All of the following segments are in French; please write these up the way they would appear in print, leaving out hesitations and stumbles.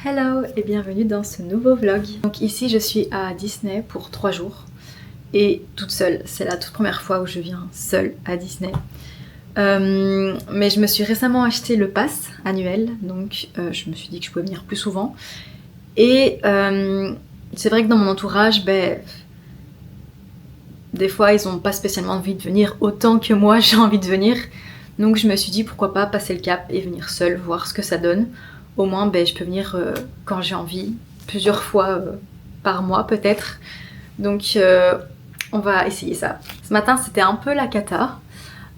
Hello et bienvenue dans ce nouveau vlog. Donc ici je suis à Disney pour 3 jours et toute seule. C'est la toute première fois où je viens seule à Disney. Mais je me suis récemment acheté le pass annuel, donc je me suis dit que je pouvais venir plus souvent. Et c'est vrai que dans mon entourage, des fois ils n'ont pas spécialement envie de venir autant que moi j'ai envie de venir. Donc je me suis dit pourquoi pas passer le cap et venir seule, voir ce que ça donne. Au moins je peux venir quand j'ai envie, plusieurs fois par mois peut-être. Donc on va essayer ça. Ce matin c'était un peu la cata.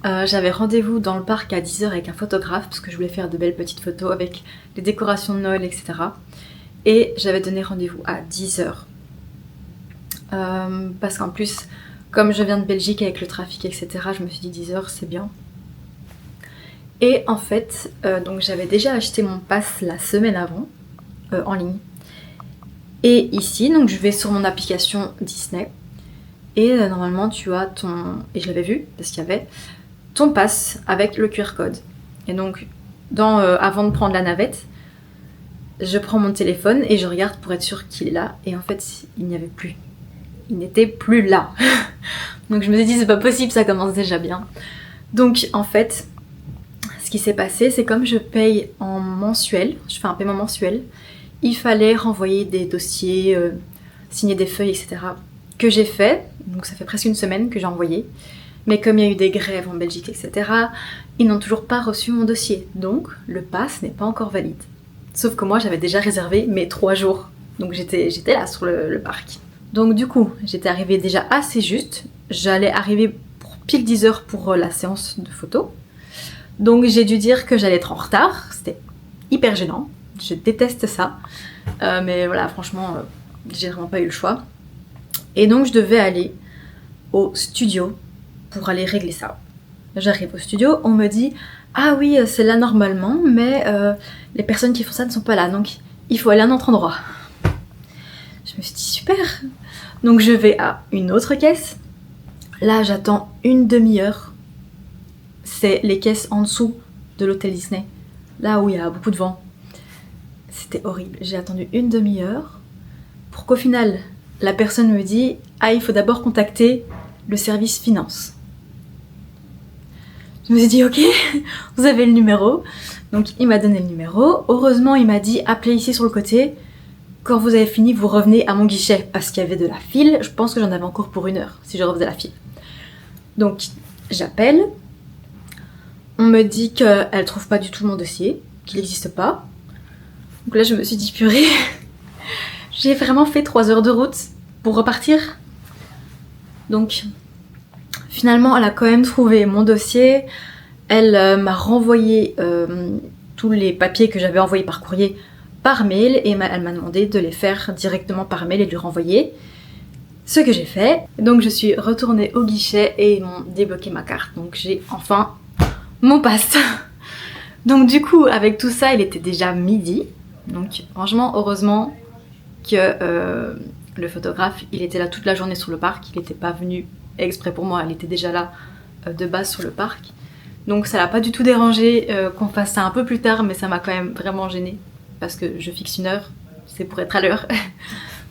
J'avais rendez-vous dans le parc à 10 h avec un photographe parce que je voulais faire de belles petites photos avec les décorations de Noël, etc. Et j'avais donné rendez-vous à 10 h. Parce qu'en plus, comme je viens de Belgique avec le trafic, etc., je me suis dit 10 h c'est bien. Et en fait, donc j'avais déjà acheté mon pass la semaine avant, en ligne. Et ici, donc je vais sur mon application Disney. Et normalement tu as ton... Et je l'avais vu, parce qu'il y avait ton pass avec le QR code. Et donc, avant de prendre la navette, je prends mon téléphone et je regarde pour être sûre qu'il est là. Et en fait, il n'y avait plus. Il n'était plus là. Donc je me suis dit, c'est pas possible, ça commence déjà bien. Donc en fait... Ce qui s'est passé, c'est comme je paye en mensuel, je fais un paiement mensuel, il fallait renvoyer des dossiers, signer des feuilles, etc. que j'ai fait, donc ça fait presque une semaine que j'ai envoyé. Mais comme il y a eu des grèves en Belgique, etc., ils n'ont toujours pas reçu mon dossier. Donc le pass n'est pas encore valide. Sauf que moi j'avais déjà réservé mes 3 jours. Donc j'étais là sur le parc. Donc du coup, j'étais arrivée déjà assez juste. J'allais arriver pour pile 10 h pour la séance de photos. Donc j'ai dû dire que j'allais être en retard, c'était hyper gênant, je déteste ça, mais voilà, franchement, j'ai vraiment pas eu le choix. Et donc je devais aller au studio pour aller régler ça. J'arrive au studio, on me dit « Ah oui, c'est là normalement, mais les personnes qui font ça ne sont pas là, donc il faut aller à un autre endroit. » Je me suis dit « Super !» Donc je vais à une autre caisse, là j'attends une demi-heure. C'est les caisses en dessous de l'hôtel Disney, là où il y a beaucoup de vent. C'était horrible. J'ai attendu une demi-heure pour qu'au final, la personne me dise « Ah, il faut d'abord contacter le service finance. » Je me suis dit « Ok, vous avez le numéro. » Donc il m'a donné le numéro. Heureusement, il m'a dit « Appelez ici sur le côté. Quand vous avez fini, vous revenez à mon guichet. » Parce qu'il y avait de la file. Je pense que j'en avais encore pour 1 heure si je refaisais la file. Donc j'appelle. On me dit qu'elle trouve pas du tout mon dossier, qu'il n'existe pas. Donc là je me suis dit purée, j'ai vraiment fait 3 heures de route pour repartir. Donc finalement elle a quand même trouvé mon dossier. Elle m'a renvoyé tous les papiers que j'avais envoyés par courrier par mail et elle m'a demandé de les faire directement par mail et de les renvoyer. Ce que j'ai fait. Donc je suis retournée au guichet et ils m'ont débloqué ma carte. Donc j'ai enfin mon pass. Donc du coup avec tout ça il était déjà midi. Donc franchement heureusement que le photographe il était là toute la journée sur le parc. Il n'était pas venu exprès pour moi, il était déjà là de base sur le parc. Donc ça l'a pas du tout dérangé qu'on fasse ça un peu plus tard, mais ça m'a quand même vraiment gênée. Parce que je fixe 1 heure, c'est pour être à l'heure.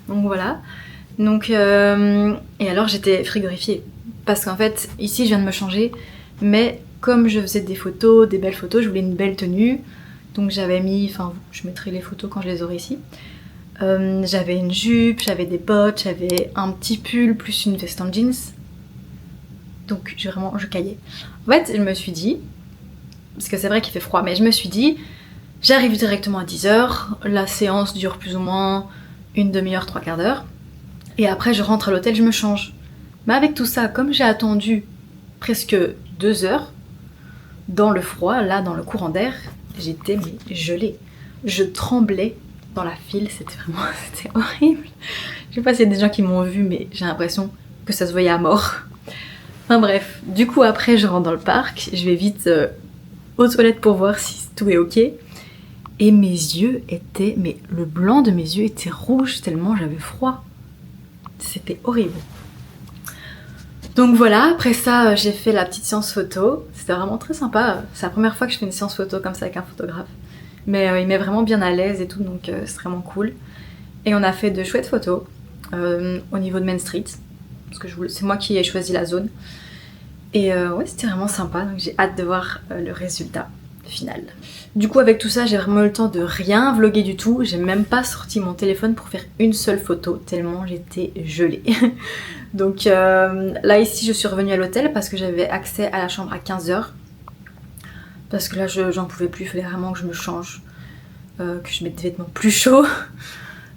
Donc voilà. Donc et alors j'étais frigorifiée. Parce qu'en fait ici je viens de me changer, mais comme je faisais des photos, des belles photos, je voulais une belle tenue. Donc j'avais mis, enfin je mettrai les photos quand je les aurai ici. J'avais une jupe, j'avais des bottes, j'avais un petit pull plus une veste en jeans. Donc je caillais. En fait je me suis dit, parce que c'est vrai qu'il fait froid, mais je me suis dit, j'arrive directement à 10 h, la séance dure plus ou moins une demi-heure, 3/4 d'heure. Et après je rentre à l'hôtel, je me change. Mais avec tout ça, comme j'ai attendu presque 2 heures, dans le froid, là dans le courant d'air, j'étais gelée. Je tremblais dans la file, c'était horrible. Je sais pas s'il y a des gens qui m'ont vu, mais j'ai l'impression que ça se voyait à mort. Enfin bref, du coup après je rentre dans le parc, je vais vite aux toilettes pour voir si tout est ok. Et mes yeux étaient, mais le blanc de mes yeux était rouge tellement j'avais froid. C'était horrible. Donc voilà, après ça j'ai fait la petite séance photo, c'était vraiment très sympa, c'est la première fois que je fais une séance photo comme ça avec un photographe. Mais il met vraiment bien à l'aise et tout, donc c'est vraiment cool. Et on a fait de chouettes photos au niveau de Main Street, parce que c'est moi qui ai choisi la zone. Et ouais, c'était vraiment sympa, donc j'ai hâte de voir le résultat final. Du coup, avec tout ça, j'ai vraiment eu le temps de rien vlogger du tout. J'ai même pas sorti mon téléphone pour faire une seule photo, tellement j'étais gelée. Donc là, ici, je suis revenue à l'hôtel parce que j'avais accès à la chambre à 15 h. Parce que là, j'en pouvais plus, il fallait vraiment que je me change, que je mette des vêtements plus chauds.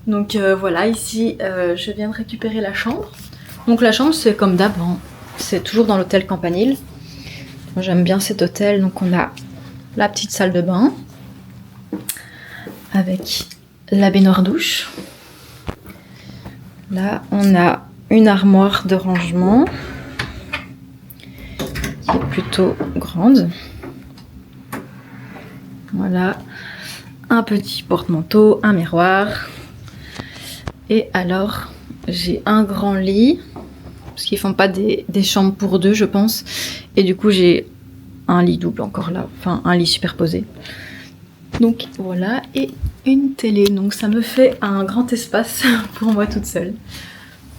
Donc voilà, ici, je viens de récupérer la chambre. Donc la chambre, c'est comme d'hab, hein. C'est toujours dans l'hôtel Campanile. Moi, j'aime bien cet hôtel, donc on a la petite salle de bain avec la baignoire douche. Là, on a une armoire de rangement qui est plutôt grande. Voilà, un petit porte-manteau, un miroir. Et alors, j'ai un grand lit, parce qu'ils font pas des chambres pour deux, je pense. Et du coup, j'ai un lit double encore là, enfin un lit superposé. Donc voilà, et une télé. Donc ça me fait un grand espace pour moi toute seule.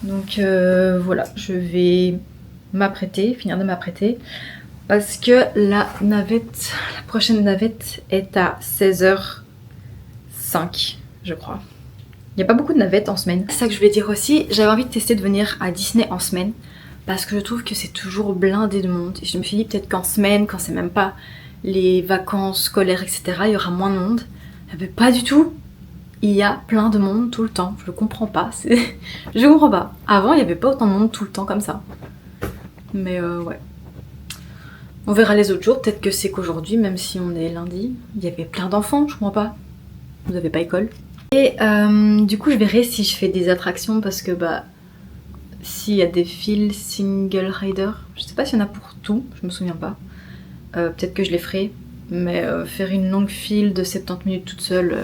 Donc voilà, je vais m'apprêter, finir de m'apprêter. Parce que la prochaine navette est à 16h05, je crois. Il n'y a pas beaucoup de navettes en semaine. C'est ça que je voulais dire aussi, j'avais envie de tester de venir à Disney en semaine. Parce que je trouve que c'est toujours blindé de monde. Et je me suis dit peut-être qu'en semaine, quand c'est même pas les vacances scolaires, etc., il y aura moins de monde. Mais pas du tout. Il y a plein de monde tout le temps. Je comprends pas. Je comprends pas. Avant, il n'y avait pas autant de monde tout le temps comme ça. Mais ouais. On verra les autres jours. Peut-être que c'est qu'aujourd'hui, même si on est lundi, il y avait plein d'enfants. Je comprends pas. Vous n'avez pas école. Et du coup, je verrai si je fais des attractions parce que bah... S'il y a des fils single rider, je sais pas s'il y en a pour tout, je me souviens pas. Peut-être que je les ferai, mais faire une longue file de 70 minutes toute seule,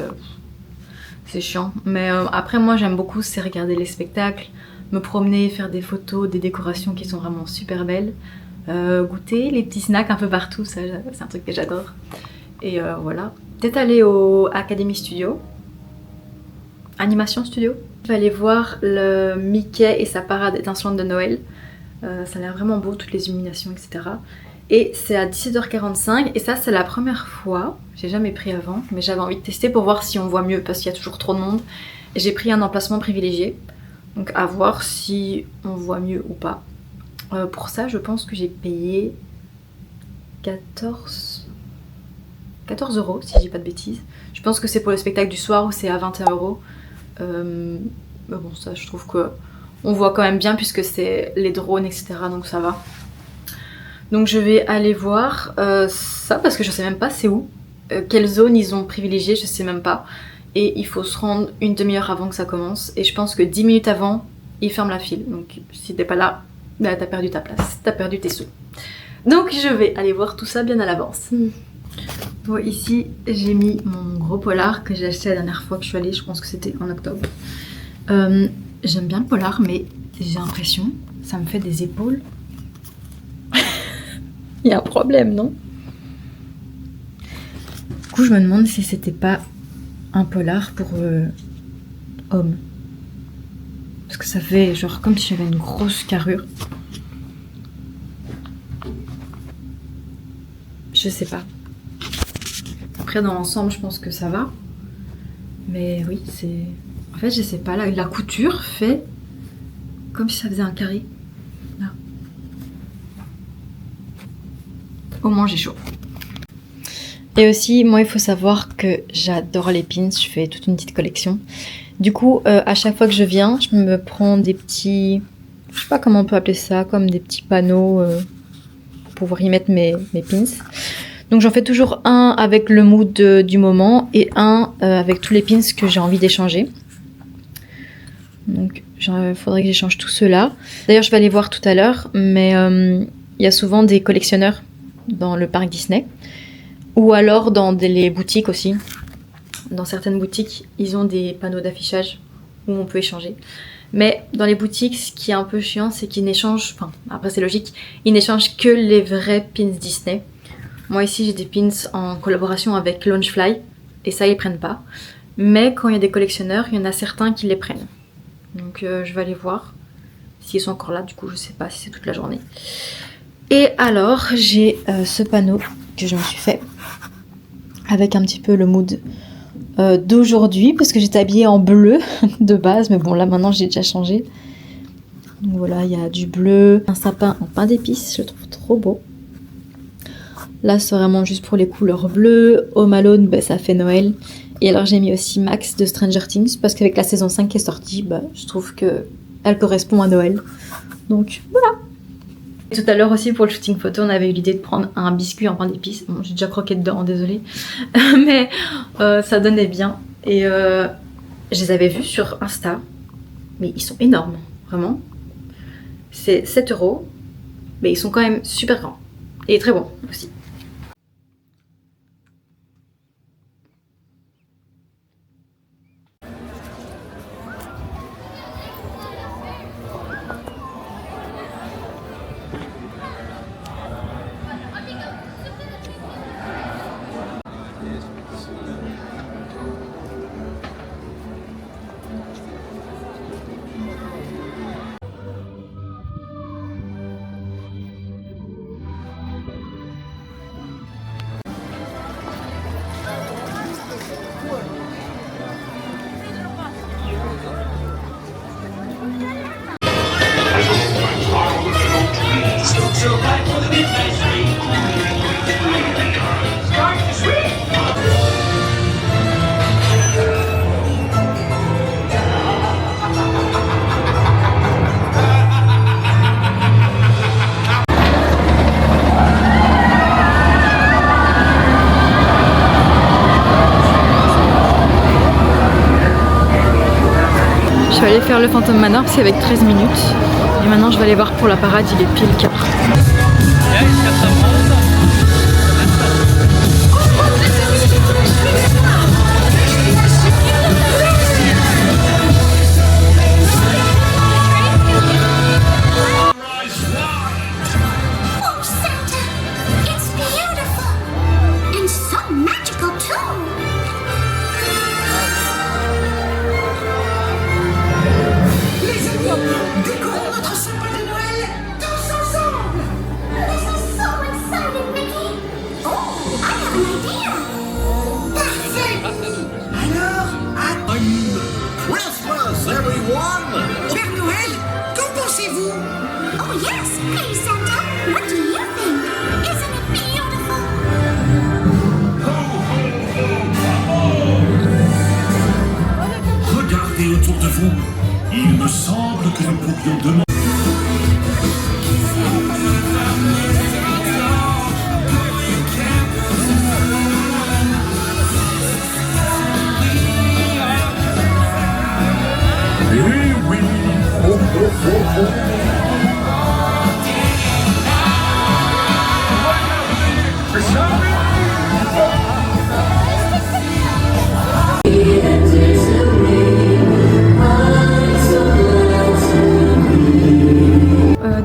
c'est chiant. Mais après, moi j'aime beaucoup, c'est regarder les spectacles, me promener, faire des photos, des décorations qui sont vraiment super belles, goûter les petits snacks un peu partout, ça c'est un truc que j'adore. Et voilà. Peut-être aller au Academy Studio, Animation Studio. Je vais aller voir le Mickey et sa parade étincelante de Noël. Ça a l'air vraiment beau, toutes les illuminations, etc. Et c'est à 17h45 et ça c'est la première fois, j'ai jamais pris avant, mais j'avais envie de tester pour voir si on voit mieux parce qu'il y a toujours trop de monde. Et j'ai pris un emplacement privilégié, donc à voir si on voit mieux ou pas. Pour ça je pense que j'ai payé 14 € si je dis pas de bêtises. Je pense que c'est pour le spectacle du soir où c'est à 21 €. Mais bon, ça je trouve que on voit quand même bien puisque c'est les drones, etc. Donc ça va. Donc je vais aller voir ça parce que je sais même pas c'est où. Quelle zone ils ont privilégié, je sais même pas. Et il faut se rendre une demi-heure avant que ça commence. Et je pense que 10 minutes avant, ils ferment la file. Donc si t'es pas là, bah, t'as perdu ta place, t'as perdu tes sous. Donc je vais aller voir tout ça bien à l'avance. Bon, ici j'ai mis mon gros polar que j'ai acheté la dernière fois que je suis allée, je pense que c'était en octobre. J'aime bien le polar mais j'ai l'impression ça me fait des épaules. Il y a un problème, non? Du coup je me demande si c'était pas un polar pour homme. Parce que ça fait genre comme si j'avais une grosse carrure. Je sais pas. Après dans l'ensemble je pense que ça va. Mais oui c'est... En fait je sais pas, la couture fait comme si ça faisait un carré. Là. Au moins j'ai chaud. Et aussi moi il faut savoir que j'adore les pins, je fais toute une petite collection. Du coup à chaque fois que je viens je me prends des petits... Je sais pas comment on peut appeler ça, comme des petits panneaux pour pouvoir y mettre mes pins. Donc j'en fais toujours un avec le mood du moment et un avec tous les pins que j'ai envie d'échanger. Donc il faudrait que j'échange tout cela. D'ailleurs je vais aller voir tout à l'heure, mais il y a souvent des collectionneurs dans le parc Disney. Ou alors dans les boutiques aussi. Dans certaines boutiques, ils ont des panneaux d'affichage où on peut échanger. Mais dans les boutiques, ce qui est un peu chiant, c'est qu'ils n'échangent... Enfin, après c'est logique, ils n'échangent que les vrais pins Disney. Moi ici j'ai des pins en collaboration avec Launchfly. et ça ils prennent pas. Mais quand il y a des collectionneurs, il y en a certains qui les prennent. Donc je vais aller voir s'ils sont encore là, du coup je sais pas si c'est toute la journée. Et alors j'ai ce panneau que je me suis fait avec un petit peu le mood d'aujourd'hui, parce que j'étais habillée en bleu de base, mais bon là maintenant j'ai déjà changé. Donc voilà, il y a du bleu, un sapin en pain d'épices, je le trouve trop beau. Là c'est vraiment juste pour les couleurs bleues. Home Alone, bah, ça fait Noël. Et alors j'ai mis aussi Max de Stranger Things, parce qu'avec la saison 5 qui est sortie, bah, je trouve qu'elle correspond à Noël. Donc voilà. Tout à l'heure aussi pour le shooting photo, on avait eu l'idée de prendre un biscuit en pain d'épices. Bon, j'ai déjà croqué dedans, désolée. Mais ça donnait bien. Et je les avais vus sur Insta. Mais ils sont énormes, vraiment. C'est 7 €. Mais ils sont quand même super grands. Et très bons aussi. Je vais aller faire le Phantom Manor parce qu'avec 13 minutes. Et maintenant je vais aller voir pour la parade, il est pile quart. Autour de vous, il me semble que nous pourrions demander. Eh oui, oh, oh, oh, oh.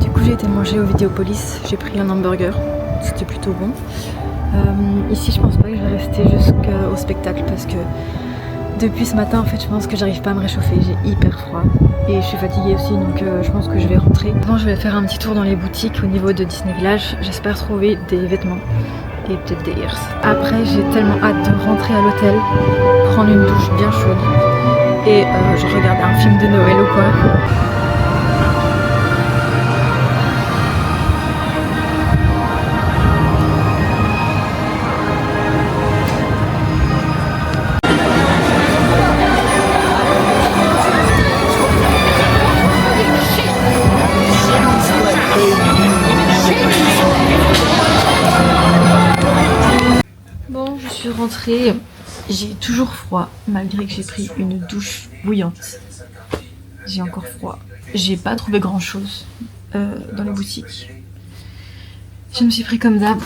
Du coup j'ai été manger au Vidéopolis, j'ai pris un hamburger, c'était plutôt bon. Ici je pense pas que je vais rester jusqu'au spectacle parce que depuis ce matin en fait je pense que j'arrive pas à me réchauffer, j'ai hyper froid et je suis fatiguée aussi donc je pense que je vais rentrer. Bon, je vais faire un petit tour dans les boutiques au niveau de Disney Village, j'espère trouver des vêtements et peut-être des ears. Après j'ai tellement hâte de rentrer à l'hôtel, prendre une douche bien chaude et je regarde un film de Noël ou quoi. Rentrée, j'ai toujours froid malgré que j'ai pris une douche bouillante. J'ai encore froid. J'ai pas trouvé grand chose dans les boutiques. Je me suis pris comme d'hab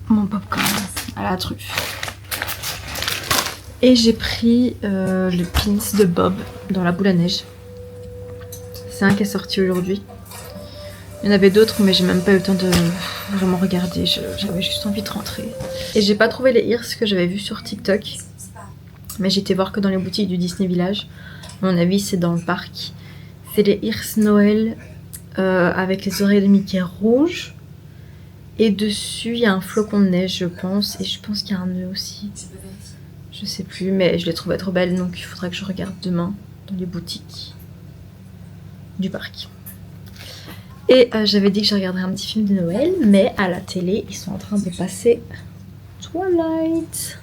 mon popcorn à la truffe. Et j'ai pris le pins de Bob dans la boule à neige. C'est un qui est sorti aujourd'hui. Il y en avait d'autres, mais j'ai même pas eu le temps de vraiment regarder. J'avais juste envie de rentrer. Et j'ai pas trouvé les ears que j'avais vus sur TikTok. Mais j'ai été voir que dans les boutiques du Disney Village. À mon avis, c'est dans le parc. C'est les ears Noël avec les oreilles de Mickey rouges. Et dessus, il y a un flocon de neige, je pense. Et je pense qu'il y a un nœud aussi. Je sais plus, mais je les trouvais trop belles. Donc il faudra que je regarde demain dans les boutiques du parc. Et j'avais dit que je regarderais un petit film de Noël, mais à la télé, ils sont en train de passer Twilight.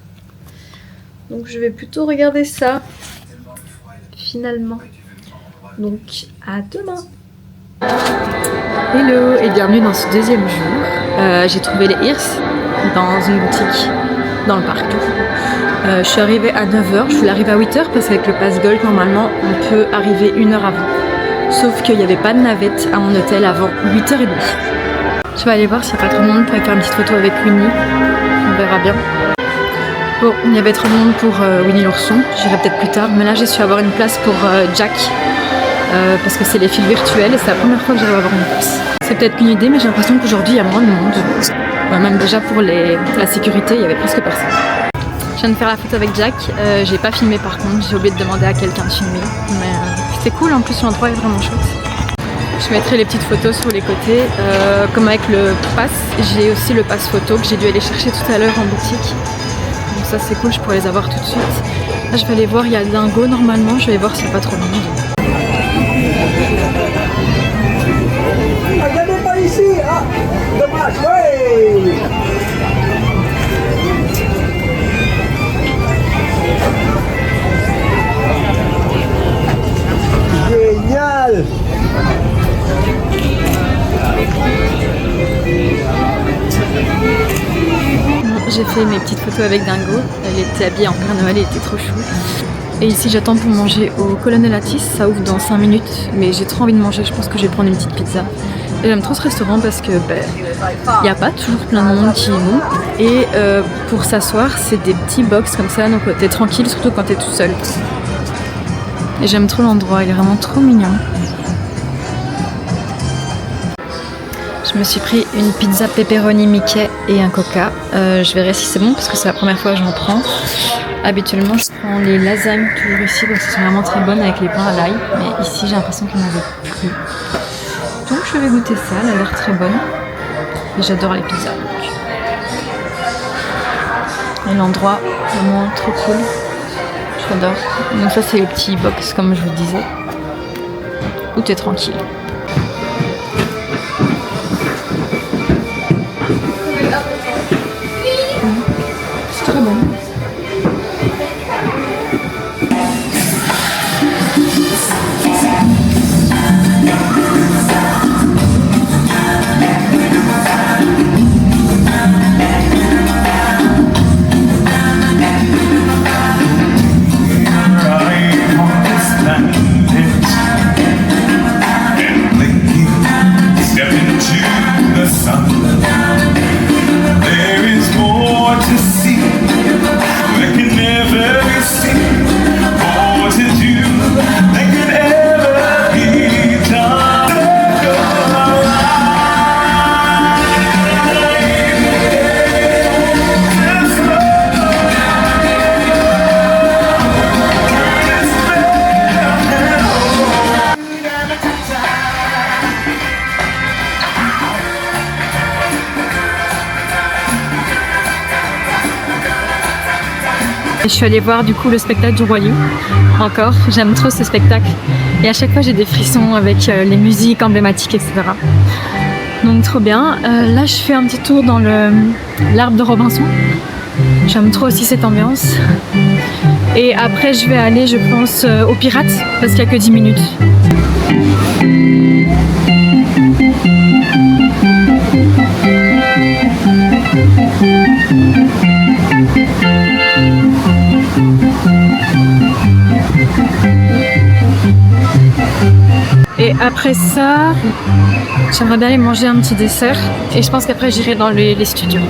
Donc je vais plutôt regarder ça, finalement. Donc à demain. Hello et bienvenue dans ce deuxième jour. J'ai trouvé les ears dans une boutique dans le parc. Je suis arrivée à 9h, je voulais arriver à 8h parce qu'avec le pass Gold, normalement, on peut arriver 1 heure avant. Sauf qu'il n'y avait pas de navette à mon hôtel avant 8h30. Je vais aller voir s'il n'y a pas trop de monde pour aller faire une petite photo avec Winnie. On verra bien. Bon, il y avait trop de monde pour Winnie l'ourson. J'irai peut-être plus tard. Mais là, j'ai su avoir une place pour Jack. Parce que c'est les fils virtuels et c'est la première fois que j'arrive à avoir une place. C'est peut-être qu'une idée, mais j'ai l'impression qu'aujourd'hui, il y a moins de monde. Ouais, même déjà pour la sécurité, il y avait presque personne. Je viens de faire la photo avec Jack. J'ai pas filmé par contre. J'ai oublié de demander à quelqu'un de filmer. Mais c'était cool, en plus l'endroit est vraiment chouette. Je mettrai les petites photos sur les côtés. Comme avec le pass, j'ai aussi le pass photo que j'ai dû aller chercher tout à l'heure en boutique. Donc ça c'est cool, je pourrais les avoir tout de suite. Là je vais aller voir, il y a Dingo normalement, je vais voir s'il n'y a pas trop de monde. Regardez pas ici, ah, dommage, ouais. Génial. J'ai fait mes petites photos avec Dingo, elle était habillée en Père Noël, elle était trop chou. Et ici j'attends pour manger au Colonel Atis, ça ouvre dans 5 minutes, mais j'ai trop envie de manger, je pense que je vais prendre une petite pizza. Et j'aime trop ce restaurant parce que il n'y a pas toujours plein de monde qui y vont. Et pour s'asseoir, c'est des petits box comme ça, donc t'es tranquille, surtout quand t'es tout seul. Et j'aime trop l'endroit, il est vraiment trop mignon. Je me suis pris une pizza pepperoni Mickey et un coca. Je verrai si c'est bon parce que c'est la première fois que j'en prends. Habituellement, je prends les lasagnes toujours ici parce qu'elles sont vraiment très bonnes avec les pains à l'ail. Mais ici, j'ai l'impression qu'il n'y en avait plus. Donc, je vais goûter ça. Elle a l'air très bonne. Et j'adore les pizzas. Et l'endroit, vraiment trop cool. J'adore. Donc ça, c'est les petits box comme je vous disais. Où t'es tranquille. C'est très bon. Je suis allée voir du coup le spectacle du Roi Lion. Encore, j'aime trop ce spectacle. Et à chaque fois j'ai des frissons avec les musiques emblématiques, etc. Donc trop bien. Là je fais un petit tour dans l'arbre de Robinson. J'aime trop aussi cette ambiance. Et après je vais aller, je pense, aux Pirates parce qu'il n'y a que 10 minutes. Et après ça, j'aimerais bien aller manger un petit dessert. Et je pense qu'après j'irai dans les studios.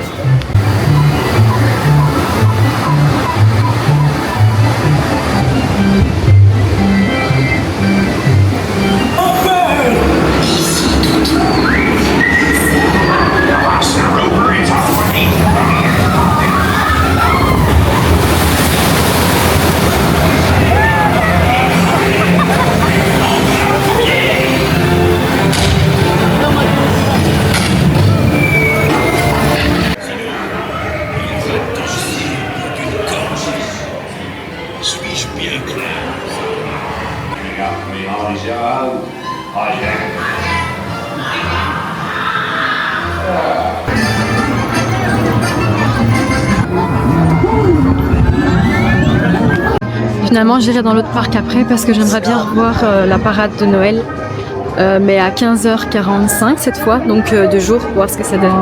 Finalement, j'irai dans l'autre parc après parce que j'aimerais bien revoir la parade de Noël. Mais à 15h45 cette fois, donc de jour, pour voir ce que ça donne.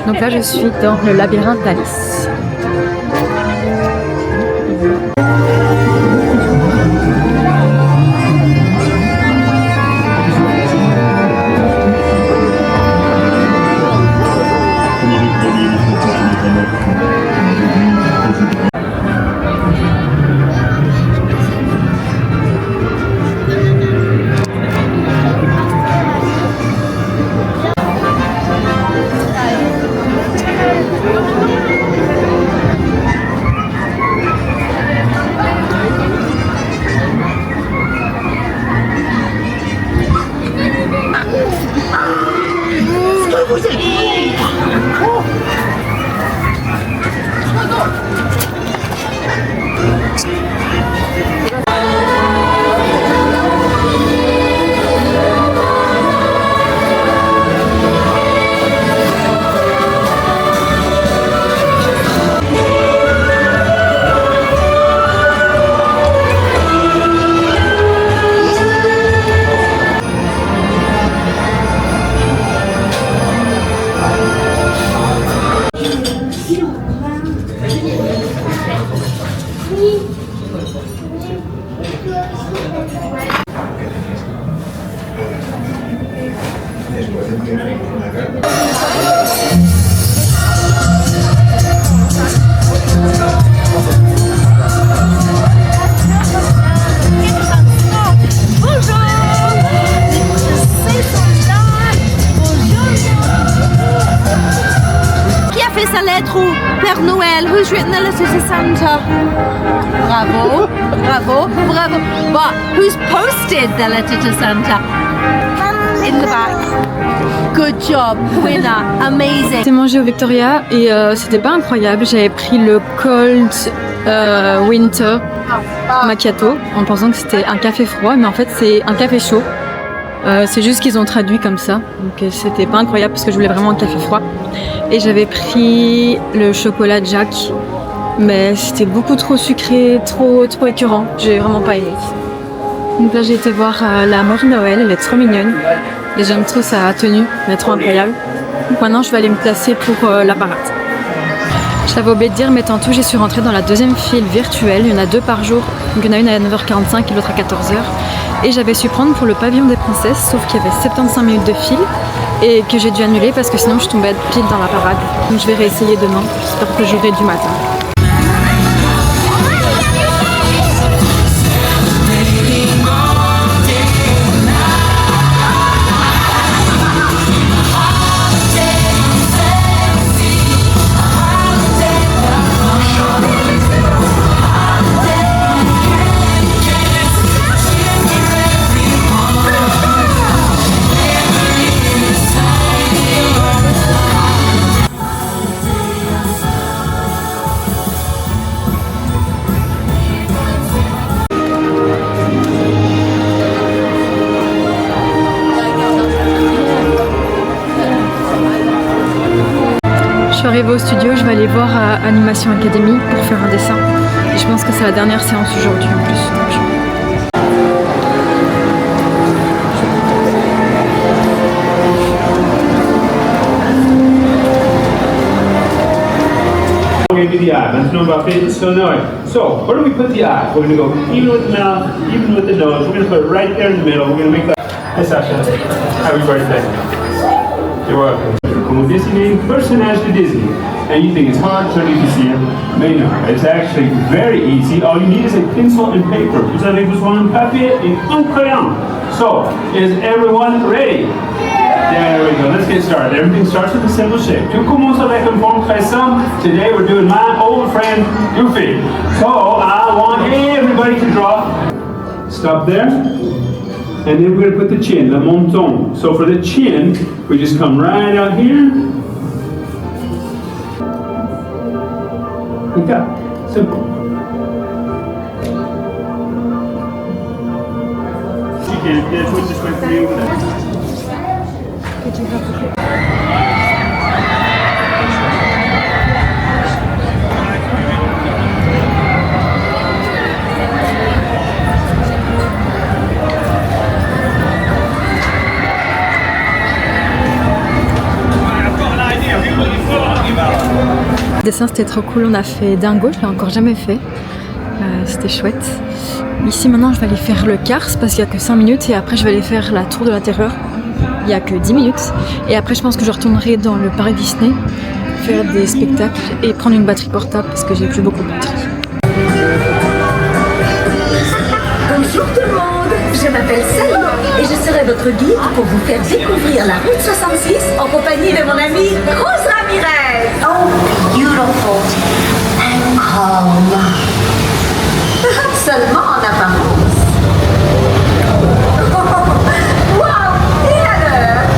Donc là, je suis dans le labyrinthe d'Alice. Sa lettre au Père Noël. Who's written the letter to Santa? Bravo, bravo, bravo. But who's posted the letter to Santa? In the back. Good job, winner, amazing. J'ai mangé au Victoria et c'était pas incroyable. J'avais pris le Cold Winter Macchiato en pensant que c'était un café froid, mais en fait c'est un café chaud. C'est juste qu'ils ont traduit comme ça, donc c'était pas incroyable parce que je voulais vraiment un café froid. Et j'avais pris le chocolat Jack, mais c'était beaucoup trop sucré, trop écœurant. J'ai vraiment pas aimé. Donc là j'ai été voir la Marie Noël, elle est trop mignonne et j'aime trop sa tenue, elle est trop incroyable. Donc maintenant je vais aller me placer pour la parade. Je l'avais oublié de dire, mais tantôt je suis rentrée dans la deuxième file virtuelle, il y en a 2 par jour, donc il y en a une à 9h45 et l'autre à 14h. Et j'avais su prendre pour le pavillon des princesses, sauf qu'il y avait 75 minutes de file et que j'ai dû annuler parce que sinon je tombais pile dans la parade. Donc je vais réessayer demain, j'espère que j'aurai du matin. Je suis arrivée au studio, je vais aller voir Animation Academy pour faire un dessin. Et je pense que c'est la dernière séance aujourd'hui en plus. We're going to do the eye. Let's know about faces so annoying. So, where do we put the eye? We're going to go even with the mouth, even with the nose. We're going to put it right there in the middle. We're going to make that. Hey, Sasha. Happy birthday. You're welcome. Como Disney personnage de Disney. And you think it's hard, so you can see it. Mais non, it's actually very easy. All you need is a pencil and paper. Vous avez besoin d'un papier et un crayon. So, is everyone ready? There we go. Let's get started. Everything starts with a simple shape. Tout commence avec une forme très simple. Today we're doing my old friend Goofy. So I want everybody to draw. Stop there. And then we're going to put the chin, the menton. So for the chin, we just come right out here. Like that. Simple. You can get which is right for you. Le dessin c'était trop cool, on a fait Dingo, je l'ai encore jamais fait. C'était chouette. Ici maintenant je vais aller faire le Cars parce qu'il n'y a que 5 minutes et après je vais aller faire la Tour de la Terreur. Il n'y a que 10 minutes. Et après je pense que je retournerai dans le parc Disney, faire des spectacles et prendre une batterie portable parce que j'ai plus beaucoup de batterie. Bonjour tout le monde, je m'appelle Salma et je serai votre guide pour vous faire découvrir la route 66 en compagnie de mon amie Rose Ramirez. Oh, beautiful and calm. Seulement en apparence. Wow, et alors?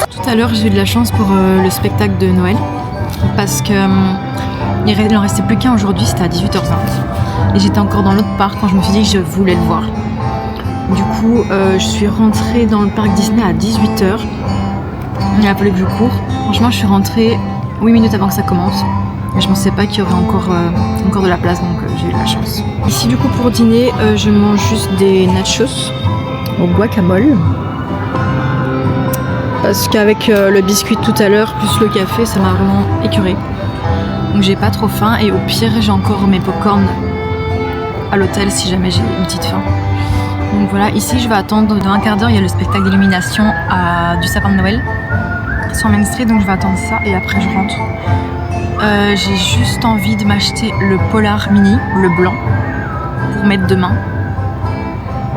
Tout à l'heure j'ai eu de la chance pour le spectacle de Noël parce que il n'en restait plus qu'un aujourd'hui, c'était à 18h20 et j'étais encore dans l'autre parc quand je me suis dit que je voulais le voir. Du coup je suis rentrée dans le parc Disney à 18h, il a fallu que je cours. Franchement je suis rentrée 8 minutes avant que ça commence mais je ne pensais pas qu'il y aurait encore de la place donc j'ai eu de la chance. Ici du coup pour dîner je mange juste des nachos au guacamole. Parce qu'avec le biscuit tout à l'heure, plus le café, ça m'a vraiment écœurée. Donc j'ai pas trop faim et au pire j'ai encore mes popcorn à l'hôtel si jamais j'ai une petite faim. Donc voilà, ici je vais attendre dans un quart d'heure, il y a le spectacle d'illumination du sapin de Noël sur Main Street, donc je vais attendre ça et après je rentre. J'ai juste envie de m'acheter le Polar Mini, le blanc, pour mettre demain.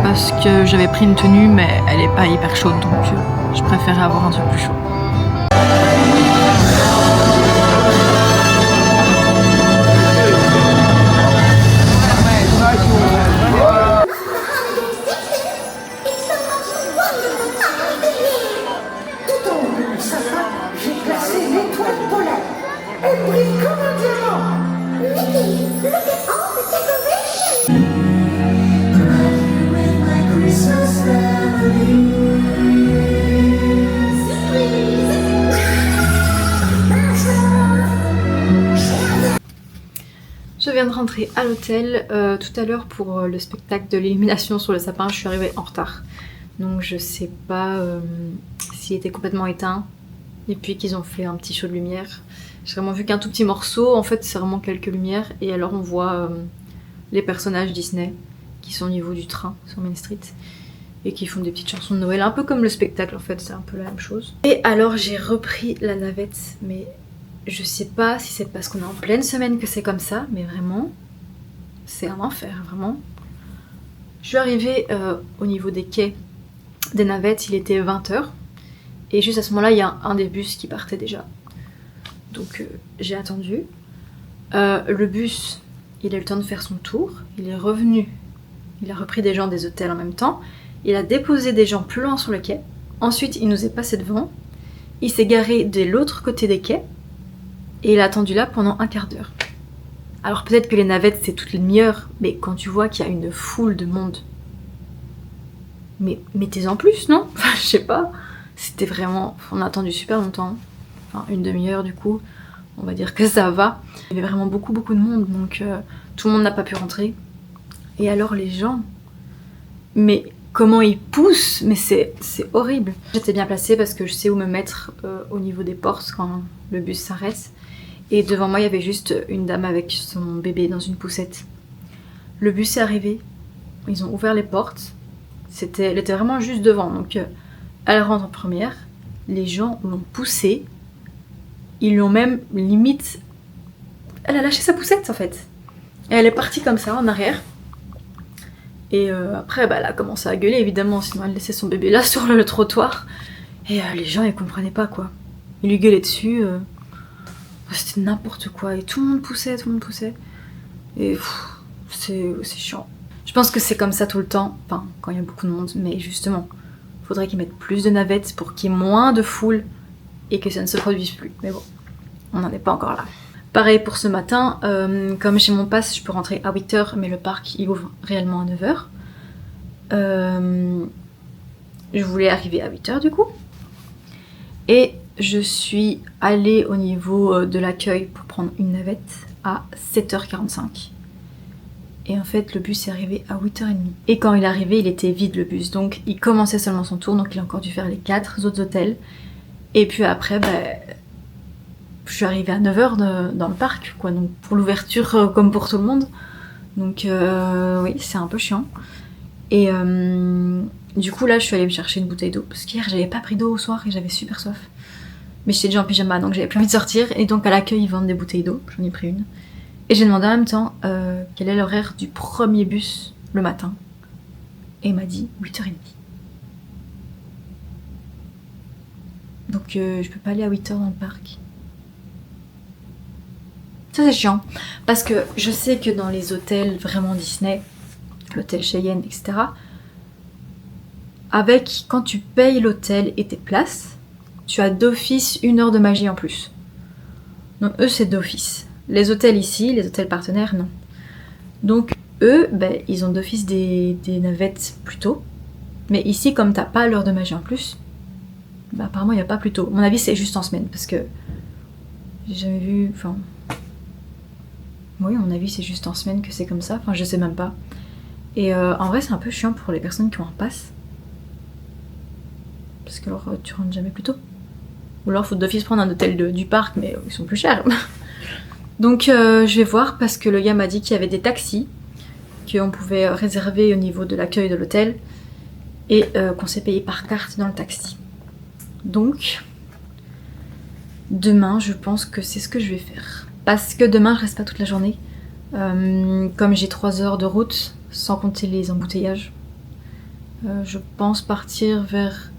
Parce que j'avais pris une tenue mais elle est pas hyper chaude donc je préférais avoir un truc plus chaud. Tout en haut du sapin, j'ai placé l'étoile polaire. Elle brille comme un diamant. Look at all the decorations. Je viens de rentrer à l'hôtel tout à l'heure pour le spectacle de l'illumination sur le sapin. Je suis arrivée en retard, donc je sais pas s'il était complètement éteint et puis qu'ils ont fait un petit show de lumière. J'ai vraiment vu qu'un tout petit morceau, en fait c'est vraiment quelques lumières et alors on voit les personnages Disney qui sont au niveau du train sur Main Street et qui font des petites chansons de Noël, un peu comme le spectacle en fait, c'est un peu la même chose. Et alors j'ai repris la navette, mais je sais pas si c'est parce qu'on est en pleine semaine que c'est comme ça, mais vraiment, c'est un enfer, vraiment. Je suis arrivée au niveau des quais des navettes, il était 20h, et juste à ce moment-là, il y a un des bus qui partait déjà. Donc j'ai attendu. Le bus, il a eu le temps de faire son tour, il est revenu, il a repris des gens des hôtels en même temps, il a déposé des gens plus loin sur le quai, ensuite il nous est passé devant, il s'est garé de l'autre côté des quais, et il a attendu là pendant un quart d'heure. Alors peut-être que les navettes c'est toutes les demi-heures, mais quand tu vois qu'il y a une foule de monde, mais mettez-en plus, non? Enfin je sais pas, c'était vraiment... On a attendu super longtemps, enfin une demi-heure du coup, on va dire que ça va. Il y avait vraiment beaucoup de monde, donc tout le monde n'a pas pu rentrer. Et alors les gens, mais comment ils poussent, mais c'est horrible. J'étais bien placée parce que je sais où me mettre au niveau des portes quand le bus s'arrête. Et devant moi, il y avait juste une dame avec son bébé dans une poussette. Le bus est arrivé, ils ont ouvert les portes. Elle était vraiment juste devant, donc elle rentre en première. Les gens l'ont poussée. Ils l'ont même limite... Elle a lâché sa poussette en fait. Et elle est partie comme ça en arrière. Et après, elle a commencé à gueuler évidemment, sinon elle laissait son bébé là sur le trottoir. Et les gens ils comprenaient pas quoi. Ils lui gueulaient dessus. C'était n'importe quoi. Et tout le monde poussait, Et c'est chiant. Je pense que c'est comme ça tout le temps. Enfin, quand il y a beaucoup de monde. Mais justement, il faudrait qu'ils mettent plus de navettes pour qu'il y ait moins de foule. Et que ça ne se produise plus. Mais bon, on n'en est pas encore là. Pareil pour ce matin. Comme j'ai mon pass, je peux rentrer à 8h. Mais le parc, il ouvre réellement à 9h. Je voulais arriver à 8h du coup. Et je suis allée au niveau de l'accueil pour prendre une navette à 7h45. Et en fait, le bus est arrivé à 8h30. Et quand il est arrivé, il était vide le bus. Donc il commençait seulement son tour, donc il a encore dû faire les 4 autres hôtels. Et puis après, je suis arrivée à 9h dans le parc, quoi. Donc pour l'ouverture, comme pour tout le monde. Donc oui, c'est un peu chiant. Et du coup, là, je suis allée me chercher une bouteille d'eau. Parce qu'hier, j'avais pas pris d'eau au soir et j'avais super soif. Mais j'étais déjà en pyjama, donc j'avais plus envie de sortir. Et donc à l'accueil, ils vendent des bouteilles d'eau. J'en ai pris une. Et j'ai demandé en même temps quel est l'horaire du premier bus le matin. Et il m'a dit 8h30. Donc je peux pas aller à 8h dans le parc. Ça c'est chiant. Parce que je sais que dans les hôtels vraiment Disney, l'hôtel Cheyenne, etc. Quand tu payes l'hôtel et tes places, tu as d'office 1 heure de magie en plus. Donc eux c'est d'office. Les hôtels ici, les hôtels partenaires, non. Donc eux, ils ont d'office des navettes plus tôt. Mais ici, comme t'as pas l'heure de magie en plus, apparemment il n'y a pas plus tôt. À mon avis c'est juste en semaine parce que j'ai jamais vu... Enfin... Oui, à mon avis c'est juste en semaine que c'est comme ça. Enfin je sais même pas. Et en vrai c'est un peu chiant pour les personnes qui ont un pass. Parce que alors tu rentres jamais plus tôt. Ou alors faut d'office prendre un hôtel du parc, mais ils sont plus chers. Donc je vais voir parce que le gars m'a dit qu'il y avait des taxis qu'on pouvait réserver au niveau de l'accueil de l'hôtel et qu'on s'est payé par carte dans le taxi. Donc demain je pense que c'est ce que je vais faire. Parce que demain je reste pas toute la journée. Comme j'ai 3 heures de route, sans compter les embouteillages, je pense partir vers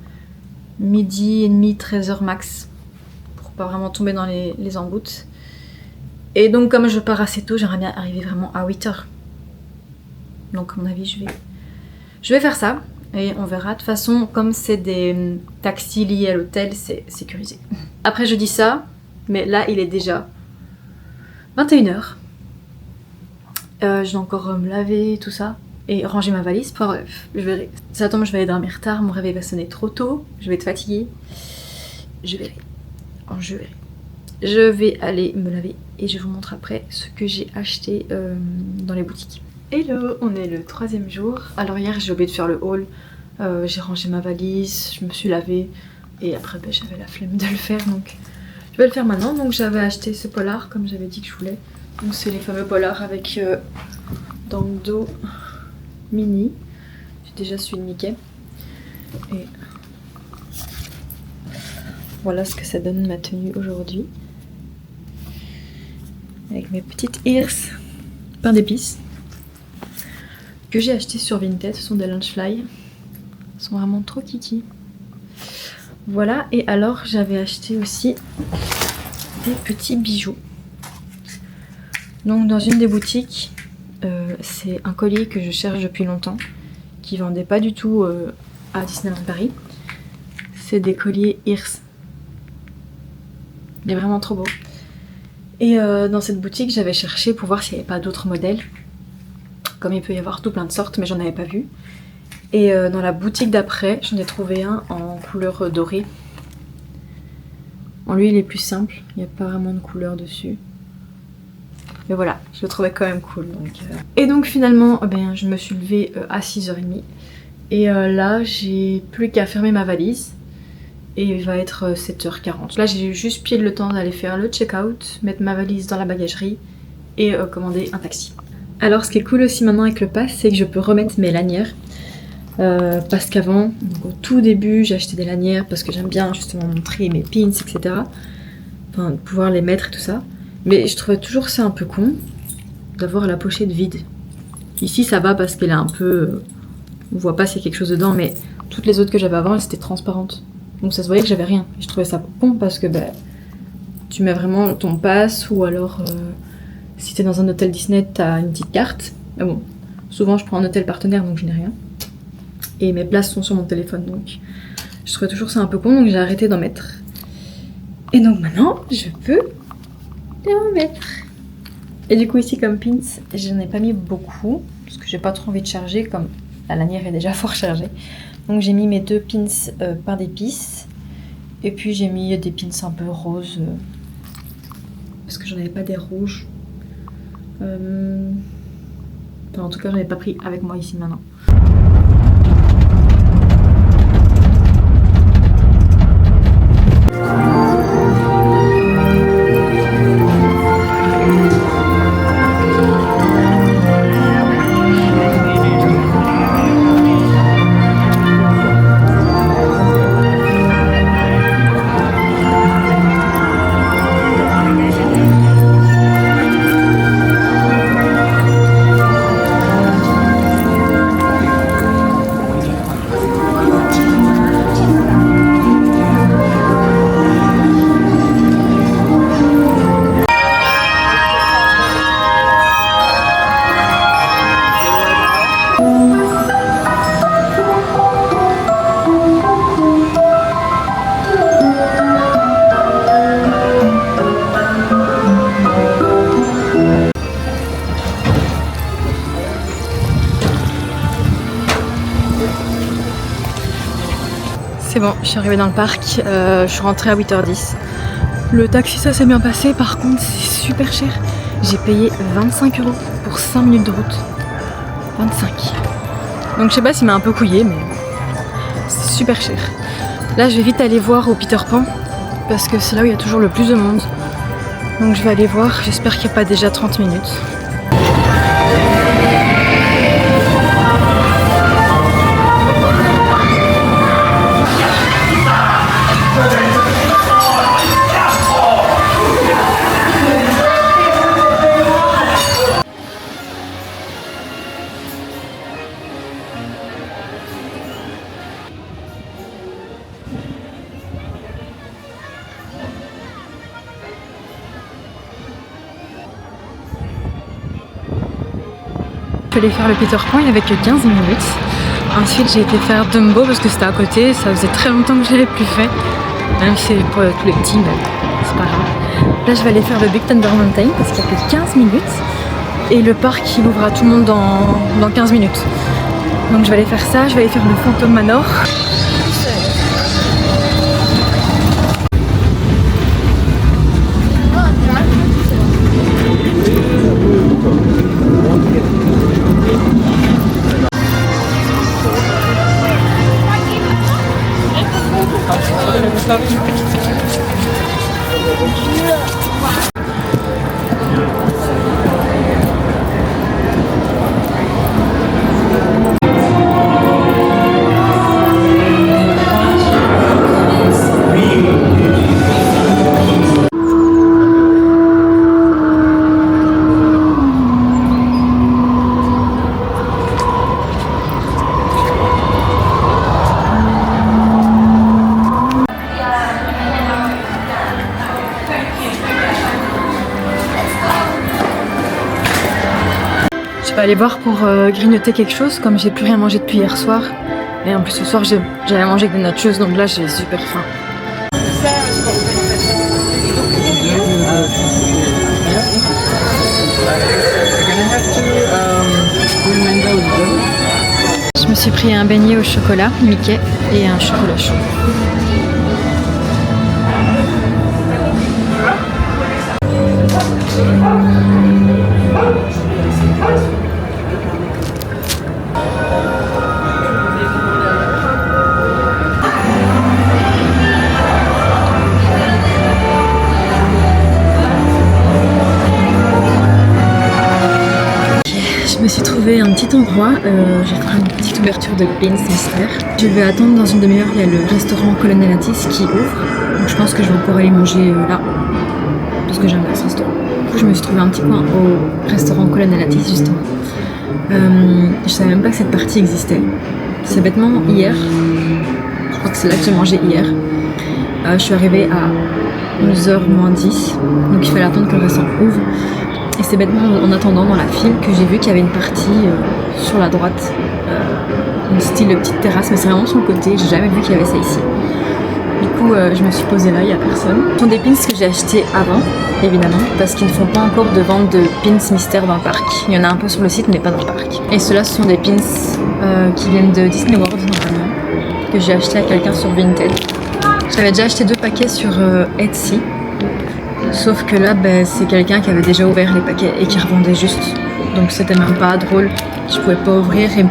12h30, 13h max. Pour pas vraiment tomber dans les embouts. Et donc comme je pars assez tôt, j'aimerais bien arriver vraiment à 8h. Donc à mon avis je vais faire ça. Et on verra. De toute façon, comme c'est des taxis liés à l'hôtel, c'est sécurisé. Après je dis ça, mais là il est déjà 21h. Je dois encore me laver, tout ça. Et ranger ma valise. Enfin bref, je verrai. Ça tombe, je vais aller dormir tard, mon réveil va sonner trop tôt. Je vais être fatiguée. Je verrai. Je vais aller me laver et je vous montre après ce que j'ai acheté dans les boutiques. Hello, on est le 3e jour. Alors hier j'ai oublié de faire le haul. J'ai rangé ma valise, je me suis lavée et après j'avais la flemme de le faire donc je vais le faire maintenant. Donc j'avais acheté ce polar comme j'avais dit que je voulais. Donc c'est les fameux polars avec dans le dos mini. J'ai déjà celui de Mickey. Et voilà ce que ça donne ma tenue aujourd'hui. Avec mes petites ears pain d'épices que j'ai acheté sur Vinted. Ce sont des Lunchfly. Elles sont vraiment trop kiki. Voilà, et alors j'avais acheté aussi des petits bijoux. Donc dans une des boutiques, c'est un collier que je cherche depuis longtemps, qui vendait pas du tout à Disneyland Paris. C'est des colliers Ears. Il est vraiment trop beau. Et dans cette boutique, j'avais cherché pour voir s'il n'y avait pas d'autres modèles. Comme il peut y avoir tout plein de sortes, mais j'en avais pas vu. Et dans la boutique d'après, j'en ai trouvé un en couleur dorée. En lui, il est plus simple, il n'y a pas vraiment de couleur dessus. Mais voilà, je le trouvais quand même cool. Et donc finalement, je me suis levée à 6h30. Et là, j'ai plus qu'à fermer ma valise et il va être 7h40. Là j'ai juste pile le temps d'aller faire le check-out, mettre ma valise dans la bagagerie et commander un taxi. Alors ce qui est cool aussi maintenant avec le pass, c'est que je peux remettre mes lanières. Parce qu'avant, au tout début, j'ai acheté des lanières parce que j'aime bien justement montrer mes pins, etc. Enfin, pouvoir les mettre et tout ça. Mais je trouvais toujours ça un peu con d'avoir la pochette vide. Ici ça va parce qu'elle est un peu... on voit pas s'il y a quelque chose dedans, mais toutes les autres que j'avais avant, elles étaient transparentes. Donc ça se voyait que j'avais rien. Et je trouvais ça con parce que tu mets vraiment ton pass, ou alors si t'es dans un hôtel Disney, t'as une petite carte. Mais bon, souvent je prends un hôtel partenaire donc je n'ai rien. Et mes places sont sur mon téléphone, donc je trouvais toujours ça un peu con, donc j'ai arrêté d'en mettre. Et donc maintenant, je peux en mettre. Et du coup ici comme pins, je n'en ai pas mis beaucoup, parce que j'ai pas trop envie de charger, comme la lanière est déjà fort chargée. Donc j'ai mis mes 2 pins pain d'épices, et puis j'ai mis des pins un peu roses, parce que j'en avais pas des rouges. Enfin, en tout cas j'en ai pas pris avec moi ici maintenant. C'est bon, je suis arrivée dans le parc, je suis rentrée à 8h10. Le taxi ça s'est bien passé, par contre c'est super cher. J'ai payé 25 € pour 5 minutes de route. 25. Donc je sais pas s'il m'a un peu couillé, mais c'est super cher. Là je vais vite aller voir au Peter Pan, parce que c'est là où il y a toujours le plus de monde. Donc je vais aller voir, j'espère qu'il n'y a pas déjà 30 minutes. Je suis allée faire le Peter Pan, il n'y avait que 15 minutes. Ensuite j'ai été faire Dumbo parce que c'était à côté, ça faisait très longtemps que je l'avais plus fait. Même si c'est pour tous les petits, mais c'est pas grave. Là je vais aller faire le Big Thunder Mountain parce qu'il n'y a que 15 minutes. Et le parc il ouvre à tout le monde dans 15 minutes. Donc je vais aller faire ça, je vais aller faire le Phantom Manor. Je vais aller voir pour grignoter quelque chose, comme j'ai plus rien mangé depuis hier soir. Et en plus ce soir j'avais mangé avec des nachos, donc là j'ai super faim. Je me suis pris un beignet au chocolat, Mickey, et un chocolat chaud. Je me suis trouvé un petit endroit, j'ai fait une petite ouverture de Pins Mystère. Je vais attendre dans une demi-heure, il y a le restaurant Colonel Atis qui ouvre. Donc je pense que je vais pouvoir aller manger là, parce que j'aime bien ce restaurant. Du coup je me suis trouvé un petit coin au restaurant Colonel Atis justement. Je savais même pas que cette partie existait. C'est bêtement hier, je crois que c'est là que j'ai mangé hier. Je suis arrivée à 11h moins 10, donc il fallait attendre que le restaurant ouvre. Et c'est bêtement en attendant dans la file que j'ai vu qu'il y avait une partie sur la droite, une style petite terrasse, mais c'est vraiment sur le côté, j'ai jamais vu qu'il y avait ça ici. Du coup je me suis posée là, il n'y a personne. Ce sont des pins que j'ai achetés avant, évidemment, parce qu'ils ne font pas encore de vente de pins mystères dans le parc. Il y en a un peu sur le site mais pas dans le parc. Et ceux-là ce sont des pins qui viennent de Disney World normalement, que j'ai acheté à quelqu'un sur Vinted. J'avais déjà acheté 2 paquets sur Etsy. Sauf que là, c'est quelqu'un qui avait déjà ouvert les paquets et qui revendait juste. Donc c'était même pas drôle. Je pouvais pas ouvrir et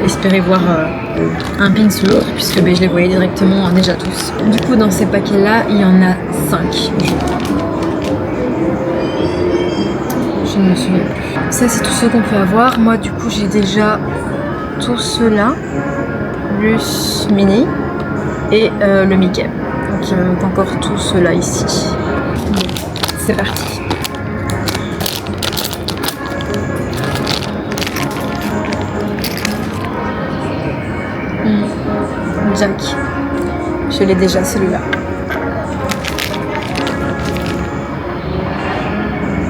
espérer voir un pin sous l'autre puisque je les voyais directement déjà tous. Du coup, dans ces paquets-là, il y en a 5. Je ne me souviens plus. Ça, c'est tout ce qu'on peut avoir. Moi, du coup, j'ai déjà tout cela, plus Minnie et le Mickey. Donc il me manque encore tout cela ici. C'est parti. Jack. Je l'ai déjà celui-là.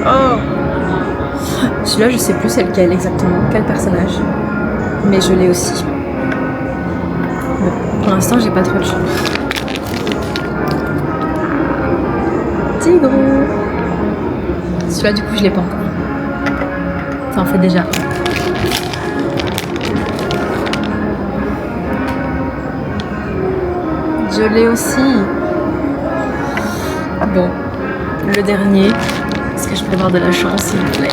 Oh. Celui-là je sais plus c'est lequel exactement, quel personnage. Mais je l'ai aussi. Bon, pour l'instant j'ai pas trop de chance. Tigre. Celui-là du coup je l'ai pas encore. Ça en fait déjà. Je l'ai aussi. Bon, le dernier. Est-ce que je peux avoir de la chance s'il vous plaît?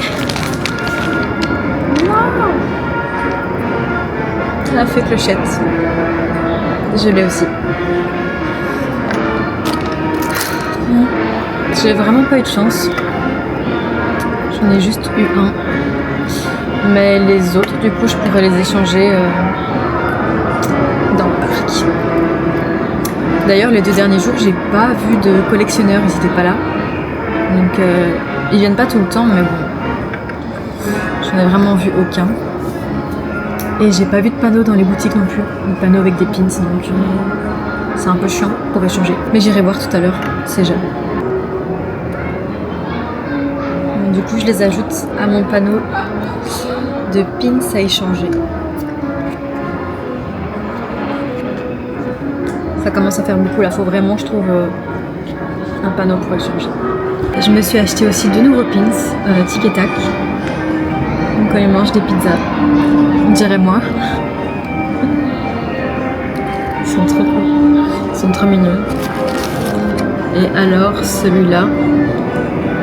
Non. La fée clochette. Je l'ai aussi. J'ai vraiment pas eu de chance. J'en ai juste eu un. Mais les autres, du coup, je pourrais les échanger dans le parc. D'ailleurs, les 2 derniers jours, j'ai pas vu de collectionneurs, ils étaient pas là. Donc, ils viennent pas tout le temps, mais bon. J'en ai vraiment vu aucun. Et j'ai pas vu de panneaux dans les boutiques non plus. De panneaux avec des pins, donc c'est un peu chiant pour échanger. Mais j'irai voir tout à l'heure, c'est jamais. Du coup, je les ajoute à mon panneau de pins à échanger. Ça commence à faire beaucoup là, faut vraiment, je trouve, un panneau pour échanger. Je me suis acheté aussi 2 nouveaux pins, tic et tac. Donc quand ils mangent des pizzas, on dirait moi. Ils sont trop cool, ils sont trop mignons. Et alors celui-là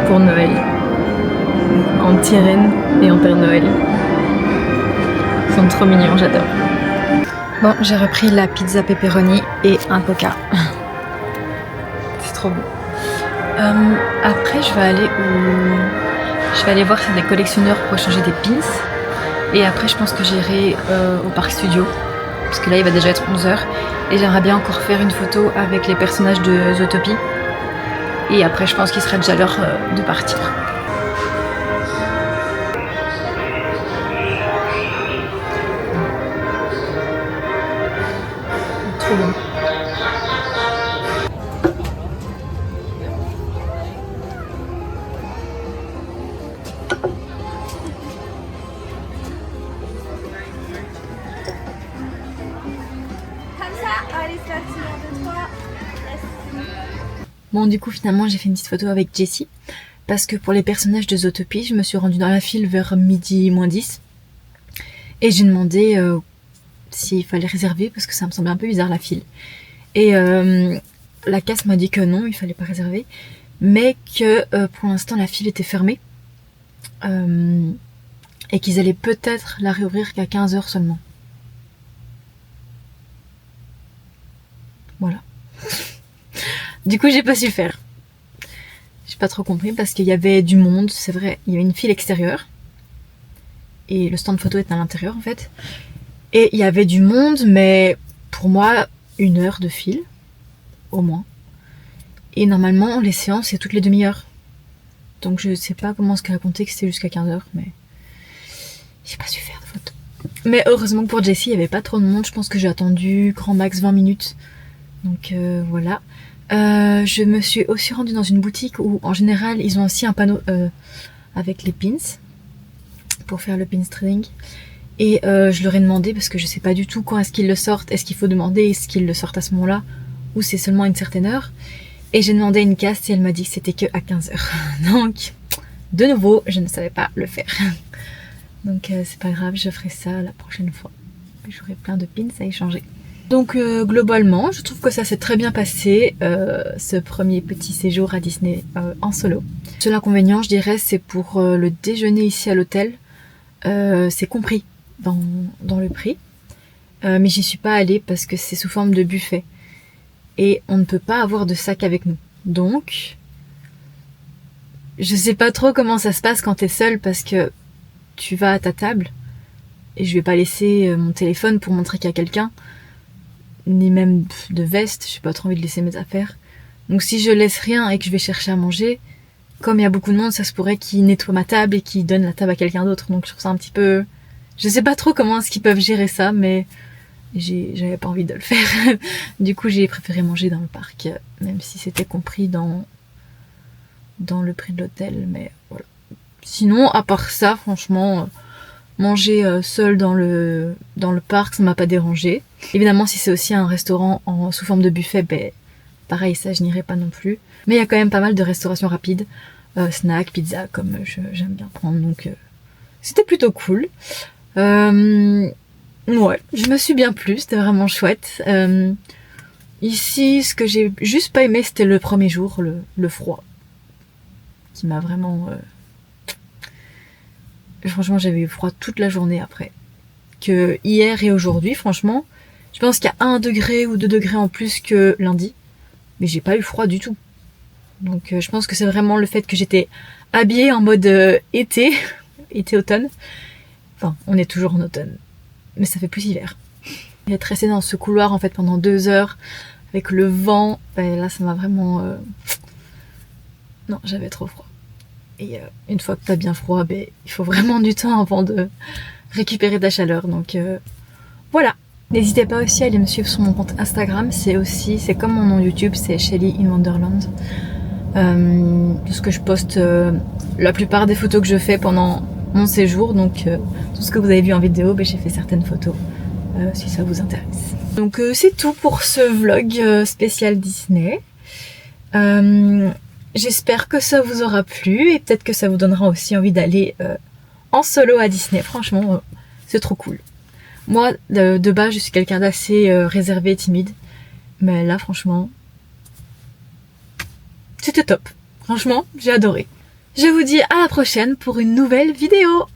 pour Noël. En petite reine et en Père Noël. Ils sont trop mignons, j'adore. Bon, j'ai repris la pizza pepperoni et un coca. C'est trop beau. Après, je vais aller voir s'il y a des collectionneurs pour échanger des pins. Et après, je pense que j'irai au parc studio. Parce que là, il va déjà être 11h. Et j'aimerais bien encore faire une photo avec les personnages de Zootopie. Et après, je pense qu'il sera déjà l'heure de partir. Trop bon. Bon, du coup, finalement, j'ai fait une petite photo avec Jessie. Parce que pour les personnages de Zootopie, je me suis rendue dans la file vers midi moins 10. Et j'ai demandé s'il fallait réserver, parce que ça me semblait un peu bizarre la file. Et la caisse m'a dit que non, il fallait pas réserver. Mais que pour l'instant, la file était fermée. Et qu'ils allaient peut-être la réouvrir qu'à 15h seulement. Voilà. Du coup, j'ai pas su faire. J'ai pas trop compris parce qu'il y avait du monde, c'est vrai. Il y avait une file extérieure. et le stand photo est à l'intérieur en fait. Et il y avait du monde, mais pour moi 1 heure de fil au moins. Et normalement les séances c'est toutes les demi-heures. Donc je sais pas comment ce qu'elle a compté que c'était jusqu'à 15h, mais j'ai pas su faire de photos. Mais heureusement que pour Jessie il y avait pas trop de monde, je pense que j'ai attendu grand max 20 minutes. Donc voilà. Je me suis aussi rendue dans une boutique où en général ils ont aussi un panneau avec les pins pour faire le pins trading. Et je leur ai demandé parce que je sais pas du tout quand est-ce qu'ils le sortent. Est-ce qu'il faut demander est-ce qu'ils le sortent à ce moment-là ou c'est seulement à une certaine heure. Et j'ai demandé une caste et elle m'a dit que c'était que à 15h. Donc de nouveau je ne savais pas le faire. Donc c'est pas grave, je ferai ça la prochaine fois. J'aurai plein de pins à échanger. Donc globalement, je trouve que ça s'est très bien passé, ce premier petit séjour à Disney en solo. Seul inconvénient, je dirais, c'est pour le déjeuner ici à l'hôtel. C'est compris dans le prix. Mais j'y suis pas allée parce que c'est sous forme de buffet. Et on ne peut pas avoir de sac avec nous. Donc, je sais pas trop comment ça se passe quand t'es seule parce que tu vas à ta table et je vais pas laisser mon téléphone pour montrer qu'il y a quelqu'un. Ni même de veste, j'ai pas trop envie de laisser mes affaires. Donc si je laisse rien et que je vais chercher à manger, comme il y a beaucoup de monde, ça se pourrait qu'ils nettoient ma table et qu'ils donnent la table à quelqu'un d'autre. Donc je trouve ça un petit peu... Je sais pas trop comment est-ce qu'ils peuvent gérer ça, mais j'avais pas envie de le faire. Du coup j'ai préféré manger dans le parc, même si c'était compris dans le prix de l'hôtel, mais voilà. Sinon, à part ça, franchement... Manger seul dans le parc, ça m'a pas dérangé. Évidemment, si c'est aussi un restaurant sous forme de buffet, ben pareil, ça je n'irai pas non plus. Mais il y a quand même pas mal de restaurations rapides, snacks, pizza, comme j'aime bien prendre, donc c'était plutôt cool. Ouais, je me suis bien plu, c'était vraiment chouette. Ici, ce que j'ai juste pas aimé, c'était le premier jour, le froid, qui m'a vraiment... Franchement, j'avais eu froid toute la journée après. Que hier et aujourd'hui, franchement, je pense qu'il y a 1 degré ou 2 degrés en plus que lundi. Mais j'ai pas eu froid du tout. Donc je pense que c'est vraiment le fait que j'étais habillée en mode été, été-automne. Enfin, on est toujours en automne. Mais ça fait plus hiver. Et être resté dans ce couloir en fait pendant 2 heures, avec le vent, ben, là ça m'a vraiment... Non, j'avais trop froid. Et une fois que t'as bien froid, ben, il faut vraiment du temps avant de récupérer de la chaleur. Donc voilà. N'hésitez pas aussi à aller me suivre sur mon compte Instagram. C'est comme mon nom YouTube, c'est Shelly in Wonderland. Parce que je poste la plupart des photos que je fais pendant mon séjour. Donc tout ce que vous avez vu en vidéo, ben, j'ai fait certaines photos. Si ça vous intéresse. Donc c'est tout pour ce vlog spécial Disney. J'espère que ça vous aura plu et peut-être que ça vous donnera aussi envie d'aller en solo à Disney. Franchement, c'est trop cool. Moi, de base, je suis quelqu'un d'assez réservé et timide. Mais là, franchement, c'était top. Franchement, j'ai adoré. Je vous dis à la prochaine pour une nouvelle vidéo.